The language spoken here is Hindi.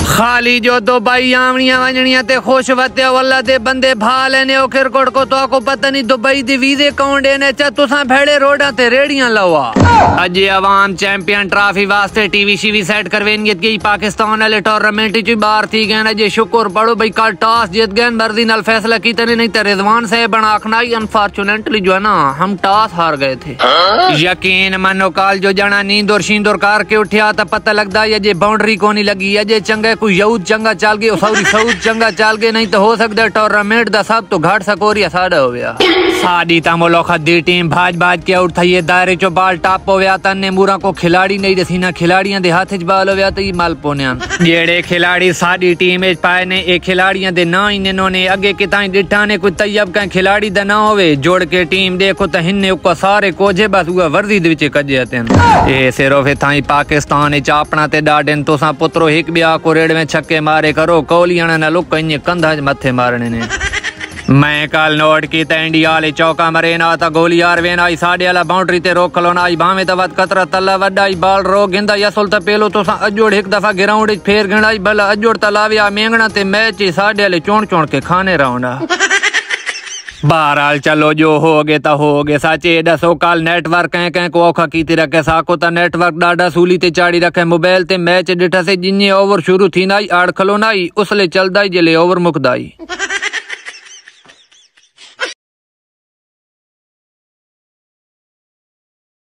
खाली जो दो भाई आमनिया वजनिया ते खुश वते वल्ला दे बंदे भा लेने ओ किरकोट को तो को पता नहीं दुबई दी वीजे कौन देने चा तुसा भेड़े रोडा ते रेड़ियां लवा अज अवाम चैंपियन ट्रॉफी वास्ते टीवी शीवी सेट करवेंगे कि पाकिस्तान वाले टूर्नामेंट च बाहर थी गए जे शुक्र पढ़ो भाई कल टॉस जीत गए मर्जी नाल फैसला की तने नहीं तो रिजवान साहब बना आखना अनफॉर्चुनेटली जो है ना हम टॉस हार गए थे। यकीन मानो काल जो जना नींद और शींदोर कार के उठिया तो पता लगता है जे बाउंड्री को नहीं लगी अजे चंगे कोई यहूद चंगा चल गए सॉरी साउथ चंगा चल गए नहीं तो हो सकता टूर्नामेंट दा सब तो घाट सकोरिया साड़ा हो गया साड़ी ता मुल्क दी टीम भाज भाज के उठ थई दायरे चो बाल टाप हो गया तन्ने मूरा को खिलाड़ी नहीं दसी ना खिलाड़ियां दे हाथ च बाल हो गया तो माल पोन्या जेड़े खिलाड़ी साड़ी टीम च पाए ने ए खिलाड़ियां दे ना ही ने अगे किताई डिठा ने कोई तैयब का खिलाड़ी दा ना होवे जोड़ के टीम देखो तो हिन्ने को सारे कोजे बस हुआ वर्दी दे विच कजे तन ए सिर्फ थाई पाकिस्तान च अपना ते डाडन तोसा पुत्रो एक बिया को रेड़ में छक्के मारे करो कोलियां ना लुक इन कंधा मथे मारने ने मैं कल नोट की इंडिया वाले चौका मरे ना था गोली यार वेन आई साढ़े वाला बाउंड्री ते रोक लो ना आई भावे तवत कतरा तला वड्डा बाल रो गिंदा यसल त पेलो तो अजोड़ एक दफा ग्राउंड फेर गिणाई भला अजोड़ तलाविया मेंगना ते मैच साढ़े वाले चोण चोण के खाने रहा बहरहाल चलो जो हो गए तो हो गए साचे दसो काल नेटवर्क कहीं को औखा की रखे साको ता नेटवर्क डाडा सूली ते चाड़ी रखे मोबाइल ते मैच डिठा से जिन्ने ओवर शुरू थी नाई आड़ खलो नाई उसले चलदाई जिले ओवर मुकदाई।